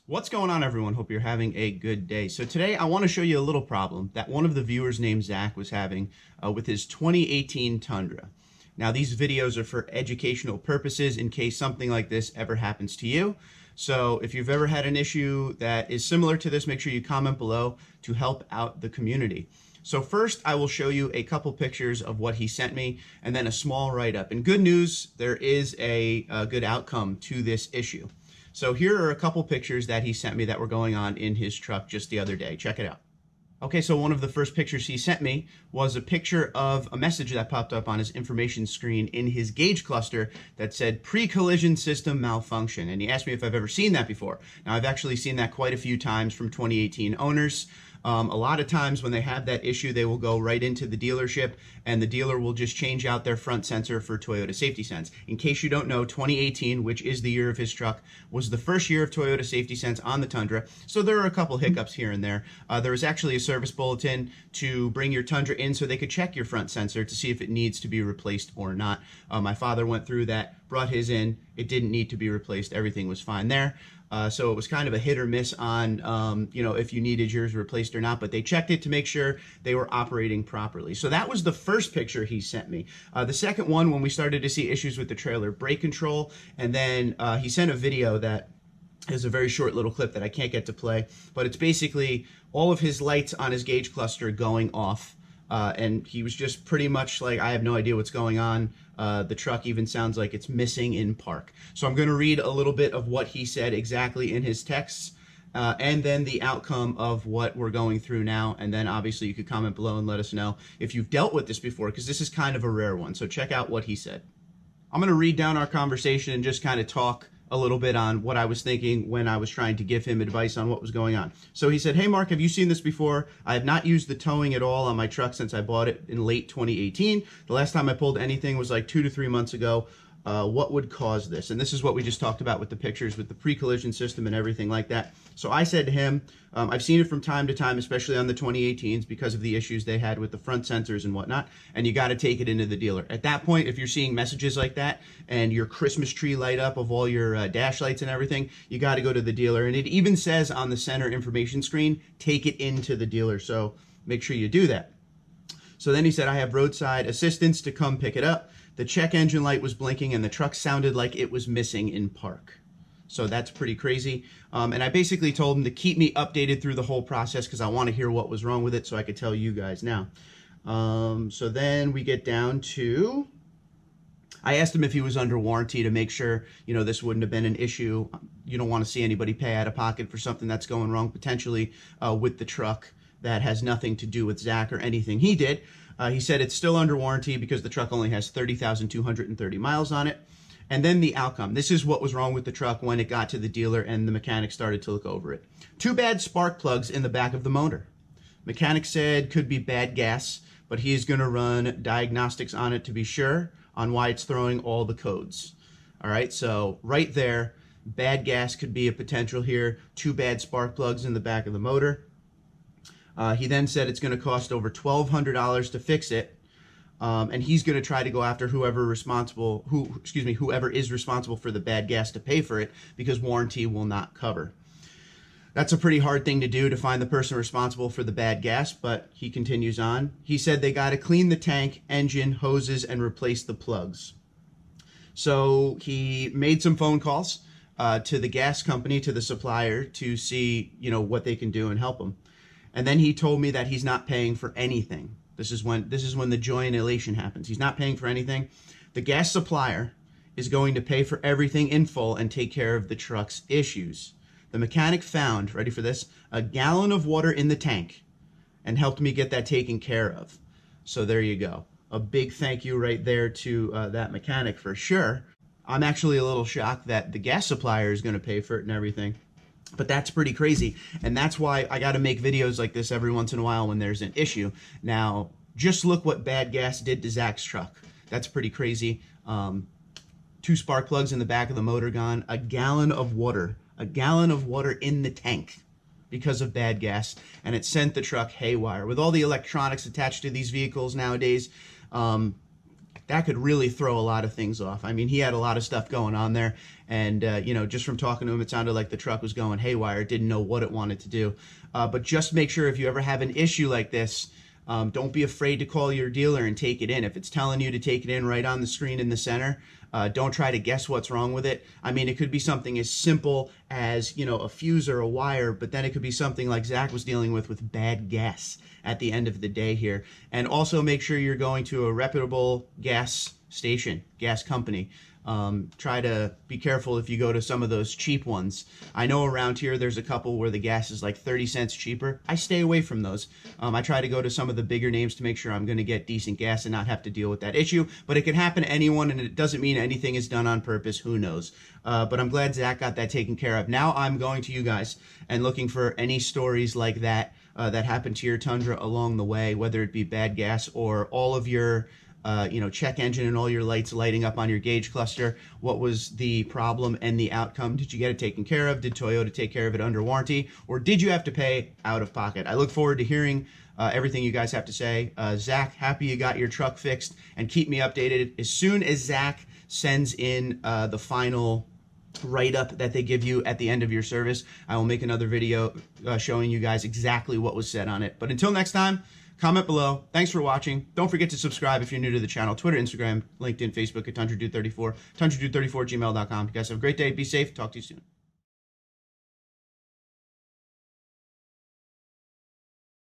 What's going on, everyone? Hope you're having a good day. So today I want to show you a little problem that one of the viewers named Zach was having with his 2018 Tundra. Now, these videos are for educational purposes in case something like this ever happens to you. So if you've ever had an issue that is similar to this, make sure you comment below to help out the community. So first, I will show you a couple pictures of what he sent me and then a small write-up. And good news, there is a good outcome to this issue. So here are a couple pictures that he sent me that were going on in his truck just the other day. Check it out. Okay, so one of the first pictures he sent me was a picture of a message that popped up on his information screen in his gauge cluster that said pre-collision system malfunction. And he asked me if I've ever seen that before. Now, I've actually seen that quite a few times from 2018 owners. A lot of times when they have that issue, they will go right into the dealership and the dealer will just change out their front sensor for Toyota Safety Sense. In case you don't know, 2018, which is the year of his truck, was the first year of Toyota Safety Sense on the Tundra. So there are a couple hiccups here and there. There was actually a service bulletin to bring your Tundra in so they could check your front sensor to see if it needs to be replaced or not. My father went through that, brought his in. It didn't need to be replaced. Everything was fine there. So it was kind of a hit or miss on, if you needed yours replaced or not, but they checked it to make sure they were operating properly. So that was the first picture he sent me. The second one, when we started to see issues with the trailer brake control, and then he sent a video that is a very short little clip that I can't get to play, but it's basically all of his lights on his gauge cluster going off. And he was just pretty much like, I have no idea what's going on. The truck even sounds like it's missing in park. So I'm going to read a little bit of what he said exactly in his texts, and then the outcome of what we're going through now. And then obviously you could comment below and let us know if you've dealt with this before, because this is kind of a rare one. So check out what he said. I'm going to read down our conversation and just kind of talk a little bit on what I was thinking when I was trying to give him advice on what was going on. So he said, "Hey Mark, have you seen this before? I have not used the towing at all on my truck since I bought it in late 2018. The last time I pulled anything was like 2 to 3 months ago. What would cause this?" And this is what we just talked about with the pictures, with the pre-collision system and everything like that. So I said to him, I've seen it from time to time, especially on the 2018s because of the issues they had with the front sensors and whatnot, and you got to take it into the dealer. At that point, if you're seeing messages like that and your Christmas tree light up of all your dash lights and everything, you got to go to the dealer. And it even says on the center information screen, take it into the dealer. So make sure you do that. So then he said, "I have roadside assistance to come pick it up. The check engine light was blinking and the truck sounded like it was missing in park." So that's pretty crazy. And I basically told him to keep me updated through the whole process because I want to hear what was wrong with it so I could tell you guys now. So then we get down to, I asked him if he was under warranty to make sure, this wouldn't have been an issue. You don't want to see anybody pay out of pocket for something that's going wrong potentially with the truck that has nothing to do with Zach or anything he did. He said it's still under warranty because the truck only has 30,230 miles on it. And then the outcome. This is what was wrong with the truck when it got to the dealer and the mechanic started to look over it. 2 bad spark plugs in the back of the motor. Mechanic said could be bad gas, but he is going to run diagnostics on it to be sure on why it's throwing all the codes. All right, so right there, bad gas could be a potential here. 2 bad spark plugs in the back of the motor. He then said it's going to cost over $1,200 to fix it. And he's going to try to go after whoever is responsible for the bad gas to pay for it because warranty will not cover. That's a pretty hard thing to do, to find the person responsible for the bad gas, but he continues on. He said they got to clean the tank, engine, hoses, and replace the plugs. So he made some phone calls to the gas company, to the supplier, to see, what they can do and help him. And then he told me that he's not paying for anything. This is when the joy and elation happens. He's not paying for anything. The gas supplier is going to pay for everything in full and take care of the truck's issues. The mechanic found, ready for this, a gallon of water in the tank and helped me get that taken care of. So there you go. A big thank you right there to that mechanic for sure. I'm actually a little shocked that the gas supplier is going to pay for it and everything. But that's pretty crazy, and that's why I got to make videos like this every once in a while when there's an issue. Now, just look what bad gas did to Zach's truck. That's pretty crazy. 2 spark plugs in the back of the motor gone, a gallon of water in the tank because of bad gas, and it sent the truck haywire. With all the electronics attached to these vehicles nowadays, that could really throw a lot of things off. I mean, he had a lot of stuff going on there, and you know, just from talking to him, it sounded like the truck was going haywire, didn't know what it wanted to do. But just make sure if you ever have an issue like this, don't be afraid to call your dealer and take it in. If it's telling you to take it in right on the screen in the center, don't try to guess what's wrong with it. I mean, it could be something as simple as, you know, a fuse or a wire, but then it could be something like Zach was dealing with bad gas at the end of the day here. And also make sure you're going to a reputable gas station, gas company. Try to be careful if you go to some of those cheap ones. I know around here there's a couple where the gas is like 30 cents cheaper. I stay away from those. I try to go to some of the bigger names to make sure I'm going to get decent gas and not have to deal with that issue. But it can happen to anyone, and it doesn't mean anything is done on purpose. Who knows? But I'm glad Zach got that taken care of. Now I'm going to you guys and looking for any stories like that that happened to your Tundra along the way, whether it be bad gas or all of your you know, check engine and all your lights lighting up on your gauge cluster. What was the problem and the outcome? Did you get it taken care of? Did Toyota take care of it under warranty? Or did you have to pay out of pocket? I look forward to hearing everything you guys have to say. Zach, happy you got your truck fixed, and keep me updated. As soon as Zach sends in the final write-up that they give you at the end of your service, I will make another video showing you guys exactly what was said on it. But until next time, comment below. Thanks for watching. Don't forget to subscribe if you're new to the channel. Twitter, Instagram, LinkedIn, Facebook at TundraDude34, TundraDude34@gmail.com. You guys have a great day. Be safe. Talk to you soon.